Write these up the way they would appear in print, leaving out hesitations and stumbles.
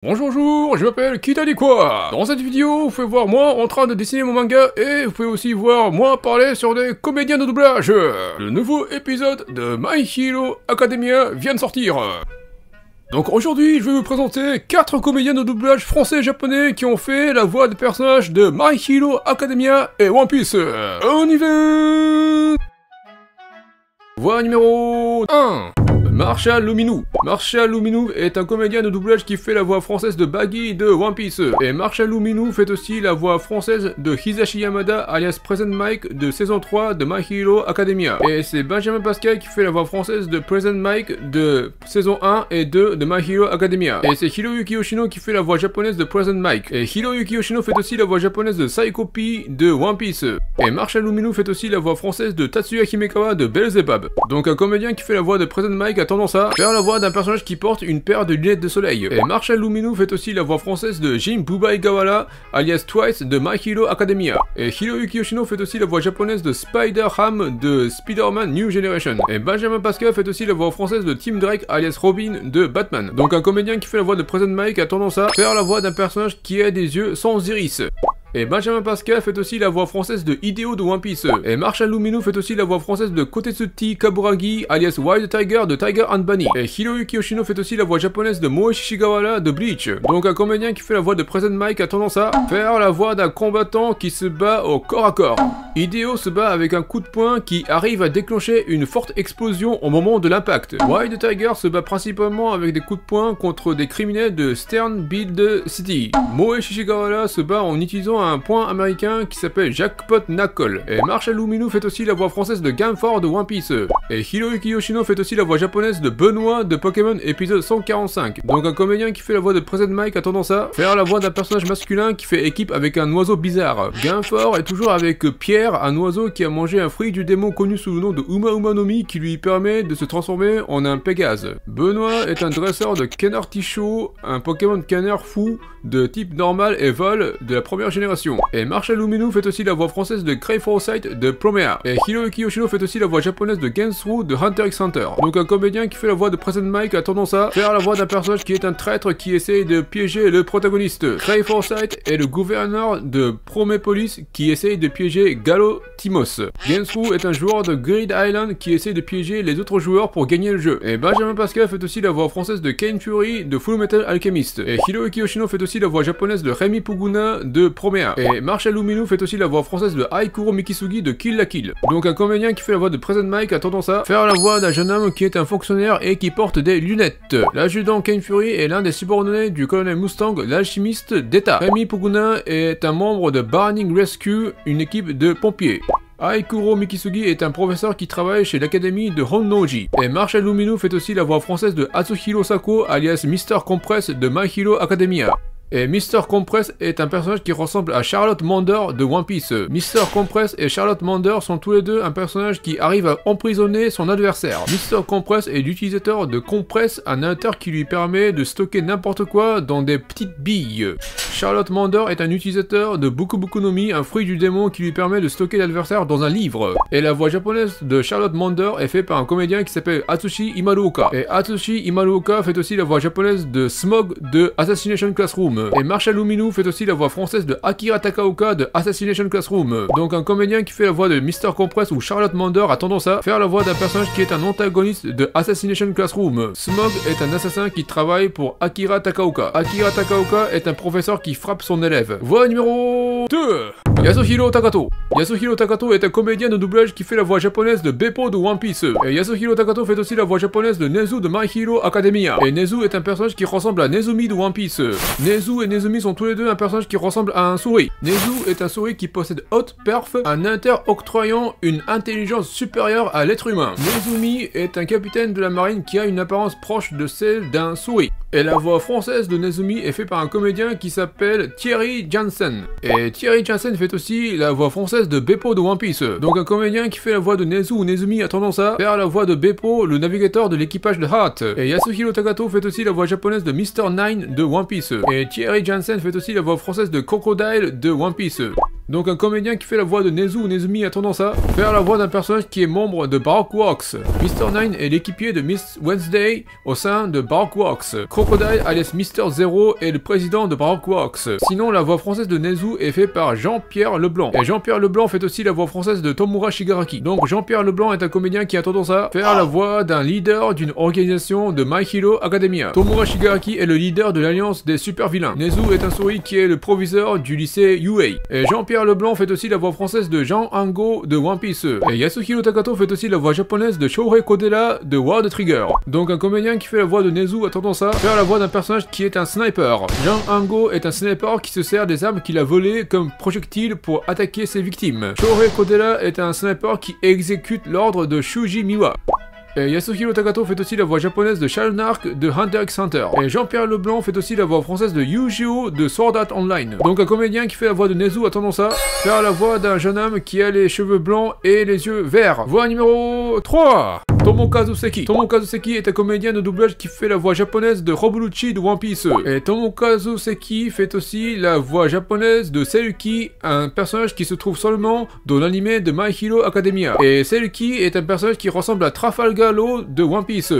Bonjour, je m'appelle Kitadikwa. Dans cette vidéo, vous pouvez voir moi en train de dessiner mon manga et vous pouvez aussi voir moi parler sur des comédiens de doublage. Le nouveau épisode de My Hero Academia vient de sortir. Donc aujourd'hui, je vais vous présenter 4 comédiens de doublage français et japonais qui ont fait la voix des personnages de My Hero Academia et One Piece. On y va! Voix numéro 1. Marshall Luminou. Marshall Luminou est un comédien de doublage qui fait la voix française de Baggy de One Piece. Et Marshall Luminou fait aussi la voix française de Hisashi Yamada alias Present Mike de saison 3 de My Hero Academia. Et c'est Benjamin Pascal qui fait la voix française de Present Mike de saison 1 et 2 de My Hero Academia. Et c'est Hiroyuki Yoshino qui fait la voix japonaise de Present Mike. Et Hiroyuki Yoshino fait aussi la voix japonaise de Psycho P de One Piece. Et Marshall Luminou fait aussi la voix française de Tatsuya Himekawa de Beelzebub. Donc un comédien qui fait la voix de Present Mike a tendance à faire la voix d'un personnage qui porte une paire de lunettes de soleil. Et Marshall Luminou fait aussi la voix française de Jin Bubaigawara alias Twice de My Hero Academia. Et Hiroyuki Yoshino fait aussi la voix japonaise de Spider-Ham de Spider-Man New Generation. Et Benjamin Pascal fait aussi la voix française de Tim Drake alias Robin de Batman. Donc un comédien qui fait la voix de Present Mike a tendance à faire la voix d'un personnage qui a des yeux sans iris. Et Benjamin Pascal fait aussi la voix française de Hideo de One Piece. Et Marshall Luminou fait aussi la voix française de Kotetsuti Kaburagi alias Wild Tiger de Tiger and Bunny. Et Hiroyuki Yoshino fait aussi la voix japonaise de Moe Shishigawara de Bleach. Donc un comédien qui fait la voix de Present Mike a tendance à faire la voix d'un combattant qui se bat au corps à corps. Hideo se bat avec un coup de poing qui arrive à déclencher une forte explosion au moment de l'impact. Wild Tiger se bat principalement avec des coups de poing contre des criminels de Stern Build City. Moe Shishigawara se bat en utilisant un point américain qui s'appelle Jackpot Knuckle. Et Marshall Luminou fait aussi la voix française de Gamefort de One Piece. Et Hiroyuki Yoshino fait aussi la voix japonaise de Benoît de Pokémon épisode 145. Donc un comédien qui fait la voix de Present Mike a tendance à faire la voix d'un personnage masculin qui fait équipe avec un oiseau bizarre. Gamefort est toujours avec Pierre, un oiseau qui a mangé un fruit du démon connu sous le nom de Uma Uma no Mi qui lui permet de se transformer en un Pégase. Benoît est un dresseur de canard tichot, un Pokémon canard fou de type normal et vol de la première génération. Et Marshall Luminou fait aussi la voix française de Cray Forsyth de Promare. Et Hiroyuki Yoshino fait aussi la voix japonaise de Gensru de Hunter x Hunter. Donc un comédien qui fait la voix de Present Mike a tendance à faire la voix d'un personnage qui est un traître qui essaye de piéger le protagoniste. Cray Forsyth est le gouverneur de Promepolis qui essaye de piéger Gallo Timos. Gensru est un joueur de Grid Island qui essaye de piéger les autres joueurs pour gagner le jeu. Et Benjamin Pascal fait aussi la voix française de Kane Fury de Full Metal Alchemist. Et Hiroyuki Yoshino fait aussi la voix japonaise de Remy Puguna de Promare. Et Marshall Luminou fait aussi la voix française de Aikuro Mikisugi de Kill la Kill. Donc un comédien qui fait la voix de Present Mike a tendance à faire la voix d'un jeune homme qui est un fonctionnaire et qui porte des lunettes. L'adjudant Kane Fury est l'un des subordonnés du colonel Mustang, l'alchimiste d'État. Remy Puguna est un membre de Burning Rescue, une équipe de pompiers. Aikuro Mikisugi est un professeur qui travaille chez l'académie de Honnoji. Et Marshall Luminou fait aussi la voix française de Atsuhiro Sako alias Mr. Compress de My Hero Academia. Et Mr. Compress est un personnage qui ressemble à Charlotte Mander de One Piece. Mr. Compress et Charlotte Mander sont tous les deux un personnage qui arrive à emprisonner son adversaire. Mr. Compress est l'utilisateur de Compress, un inter qui lui permet de stocker n'importe quoi dans des petites billes. Charlotte Mander est un utilisateur de Boku Boku no Mi, un fruit du démon qui lui permet de stocker l'adversaire dans un livre. Et la voix japonaise de Charlotte Mander est faite par un comédien qui s'appelle Atsushi Imaruoka. Et Atsushi Imaruoka fait aussi la voix japonaise de Smog de Assassination Classroom. Et Marshall Luminou fait aussi la voix française de Akira Takaoka de Assassination Classroom. Donc un comédien qui fait la voix de Mr. Compress ou Charlotte Mander a tendance à faire la voix d'un personnage qui est un antagoniste de Assassination Classroom. Smog est un assassin qui travaille pour Akira Takaoka. Akira Takaoka est un professeur qui frappe son élève. Voix numéro 2. Yasuhiro Takato. Yasuhiro Takato est un comédien de doublage qui fait la voix japonaise de Beppo de One Piece. Et Yasuhiro Takato fait aussi la voix japonaise de Nezu de My Hero Academia. Et Nezu est un personnage qui ressemble à Nezumi de One Piece. Nezu et Nezumi sont tous les deux un personnage qui ressemble à un souris. Nezu est un souris qui possède haute perf, un inter octroyant une intelligence supérieure à l'être humain. Nezumi est un capitaine de la marine qui a une apparence proche de celle d'un souris. Et la voix française de Nezumi est faite par un comédien qui s'appelle Thierry Jansen. Et Thierry Jansen fait aussi la voix française de Beppo de One Piece. Donc un comédien qui fait la voix de Nezu ou Nezumi a tendance à faire la voix de Beppo, le navigateur de l'équipage de Heart. Et Yasuhiro Takato fait aussi la voix japonaise de Mr. Nine de One Piece. Et Thierry Jansen fait aussi la voix française de Crocodile de One Piece. Donc un comédien qui fait la voix de Nezu ou Nezumi a tendance à faire la voix d'un personnage qui est membre de Baroque Works. Mr. Nine est l'équipier de Miss Wednesday au sein de Baroque Works. Crocodile alias Mr. Zero est le président de Baroque Works. Sinon, la voix française de Nezu est faite par Jean-Pierre Leblanc. Et Jean-Pierre Leblanc fait aussi la voix française de Tomura Shigaraki. Donc Jean-Pierre Leblanc est un comédien qui a tendance à faire la voix d'un leader d'une organisation de My Hero Academia. Tomura Shigaraki est le leader de l'alliance des super vilains. Nezu est un souris qui est le proviseur du lycée UA. Et Jean-Pierre Leblanc fait aussi la voix française de Jean Ango de One Piece. Et Yasuhiro Takato fait aussi la voix japonaise de Shohei Kodera de World Trigger. Donc un comédien qui fait la voix de Nezu a tendance à faire la voix d'un personnage qui est un sniper. Jean Ango est un sniper qui se sert des armes qu'il a volées comme projectiles pour attaquer ses victimes. Shohei Kodera est un sniper qui exécute l'ordre de Shuji Miwa. Et Yasuhiro Takato fait aussi la voix japonaise de Shalnark de Hunter x Hunter. Et Jean-Pierre Leblanc fait aussi la voix française de Yu-Gi-Oh de Sword Art Online. Donc un comédien qui fait la voix de Nezu a tendance à faire la voix d'un jeune homme qui a les cheveux blancs et les yeux verts. Voix numéro 3. Tomokazu Seki. Tomokazu Seki est un comédien de doublage qui fait la voix japonaise de Robuluchi de One Piece. Et Tomokazu Seki fait aussi la voix japonaise de Seruki, un personnage qui se trouve seulement dans l'anime de My Hero Academia. Et Seruki est un personnage qui ressemble à Trafalgar Law de One Piece.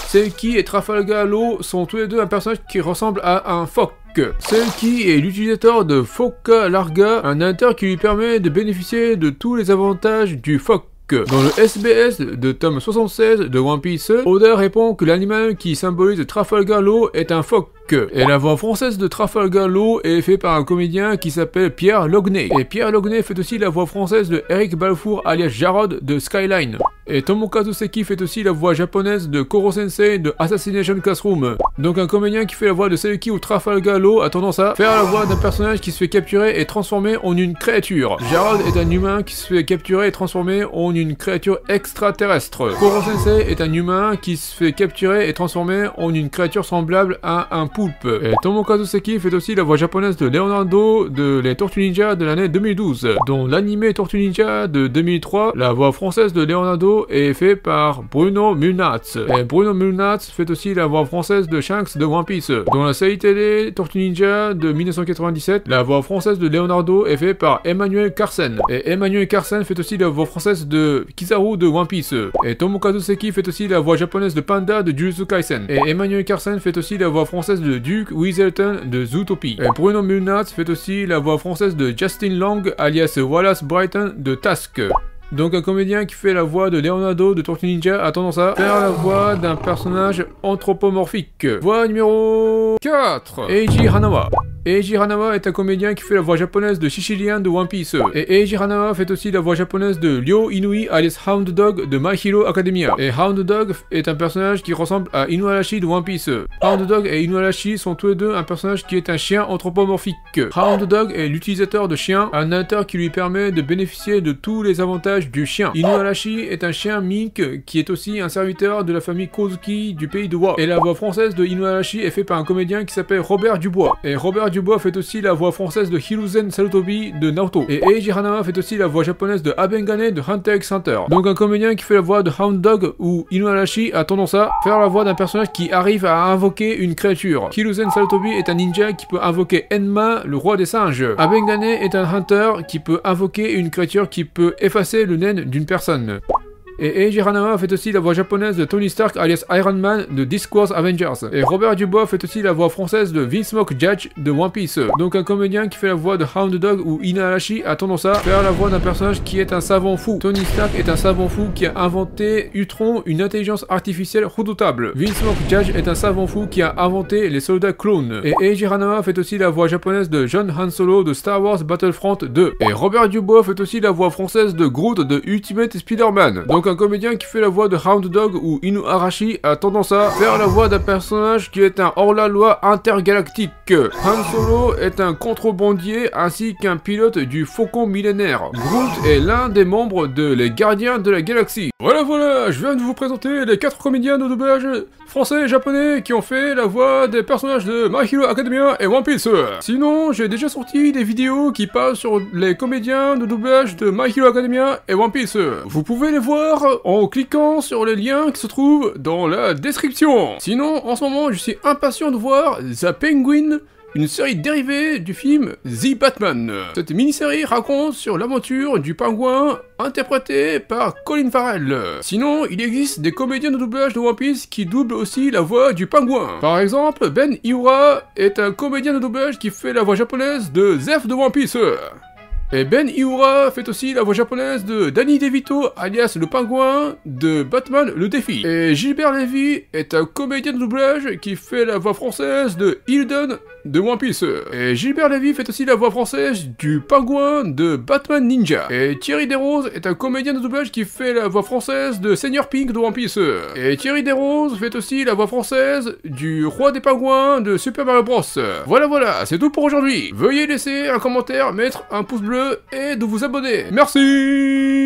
Seruki et Trafalgar Law sont tous les deux un personnage qui ressemble à un phoque. Seruki est l'utilisateur de Foca Larga, un inter qui lui permet de bénéficier de tous les avantages du phoque. Dans le SBS de tome 76 de One Piece, Oda répond que l'animal qui symbolise Trafalgar Law est un phoque. Et la voix française de Trafalgar Law est faite par un comédien qui s'appelle Pierre Logney. Et Pierre Logney fait aussi la voix française de Eric Balfour alias Jarod de Skyline. Et Tomokazu Seki fait aussi la voix japonaise de Koro Sensei de Assassination Classroom. Donc un comédien qui fait la voix de Seruki ou Trafalgar Law a tendance à faire la voix d'un personnage qui se fait capturer et transformer en une créature. Jarod est un humain qui se fait capturer et transformer en une créature extraterrestre. Koro Sensei est un humain qui se fait capturer et transformer en une créature semblable à un poulpe. Et Tomokazu Seki fait aussi la voix japonaise de Leonardo de Les Tortues Ninja de l'année 2012. Dans l'anime Tortues Ninja de 2003, la voix française de Leonardo est faite par Bruno Mulnatz. Et Bruno Mulnatz fait aussi la voix française de Shanks de One Piece. Dans la série télé Tortues Ninja de 1997, la voix française de Leonardo est faite par Emmanuel Carsen. Et Emmanuel Carsen fait aussi la voix française de Kizaru de One Piece. Et Tomokazu Seki fait aussi la voix japonaise de Panda de Jujutsu Kaisen. Et Emmanuel Carsen fait aussi la voix française de Duke Weaselton de Zootopie. Et Bruno Mulnatz fait aussi la voix française de Justin Long alias Wallace Brighton de Task. Donc un comédien qui fait la voix de Leonardo de Tortue Ninja a tendance à faire la voix d'un personnage anthropomorphique. Voix numéro 4. Eiji Hanawa. Eiji Hanawa est un comédien qui fait la voix japonaise de Shishirian de One Piece. Et Eiji Hanawa fait aussi la voix japonaise de Ryo Inui alias Hound Dog de My Hero Academia. Et Hound Dog est un personnage qui ressemble à Inuarashi de One Piece. Hound Dog et Inuarashi sont tous les deux un personnage qui est un chien anthropomorphique. Hound Dog est l'utilisateur de chien, un inter qui lui permet de bénéficier de tous les avantages du chien. Inuarashi est un chien mink qui est aussi un serviteur de la famille Kozuki du pays de Wa. Et la voix française de Inuarashi est faite par un comédien qui s'appelle Robert Dubois. Et Robert Dubois fait aussi la voix française de Hiruzen Sarutobi de Naruto. Et Eiji Hanawa fait aussi la voix japonaise de Abengane de Hunter x Hunter. Donc un comédien qui fait la voix de Hound Dog ou Inuarashi a tendance à faire la voix d'un personnage qui arrive à invoquer une créature. Hiruzen Sarutobi est un ninja qui peut invoquer Enma, le roi des singes. Abengane est un hunter qui peut invoquer une créature qui peut effacer le naine d'une personne. Et Eiji Hanawa fait aussi la voix japonaise de Tony Stark alias Iron Man de Discord Avengers. Et Robert Dubois fait aussi la voix française de Vinsmoke Judge de One Piece. Donc un comédien qui fait la voix de Hound Dog ou Inuarashi a tendance à faire la voix d'un personnage qui est un savant fou. Tony Stark est un savant fou qui a inventé Ultron, une intelligence artificielle redoutable. Vinsmoke Judge est un savant fou qui a inventé les soldats clones. Et Eiji Hanawa fait aussi la voix japonaise de John Han Solo de Star Wars Battlefront 2. Et Robert Dubois fait aussi la voix française de Groot de Ultimate Spider-Man. Donc un comédien qui fait la voix de Hound Dog ou Inuarashi a tendance à faire la voix d'un personnage qui est un hors-la-loi intergalactique. Han Solo est un contrebandier ainsi qu'un pilote du Faucon millénaire. Groot est l'un des membres de Les Gardiens de la Galaxie. Voilà, je viens de vous présenter les 4 comédiens de doublage français et japonais qui ont fait la voix des personnages de My Hero Academia et One Piece. Sinon, j'ai déjà sorti des vidéos qui parlent sur les comédiens de doublage de My Hero Academia et One Piece. Vous pouvez les voir en cliquant sur les liens qui se trouvent dans la description. Sinon, en ce moment, je suis impatient de voir The Penguin une série dérivée du film The Batman. Cette mini-série raconte sur l'aventure du pingouin interprété par Colin Farrell. Sinon, il existe des comédiens de doublage de One Piece qui doublent aussi la voix du pingouin. Par exemple, Ben Iura est un comédien de doublage qui fait la voix japonaise de Zeph de One Piece. Et Ben Iura fait aussi la voix japonaise de Danny DeVito, alias le pingouin, de Batman le défi. Et Gilbert Levy est un comédien de doublage qui fait la voix française de Hilden de One Piece. Et Gilbert Levy fait aussi la voix française du pingouin de Batman Ninja. Et Thierry Desroses est un comédien de doublage qui fait la voix française de Seigneur Pink de One Piece. Et Thierry Desroses fait aussi la voix française du roi des pingouins de Super Mario Bros. Voilà, c'est tout pour aujourd'hui. Veuillez laisser un commentaire, mettre un pouce bleu et de vous abonner. Merci.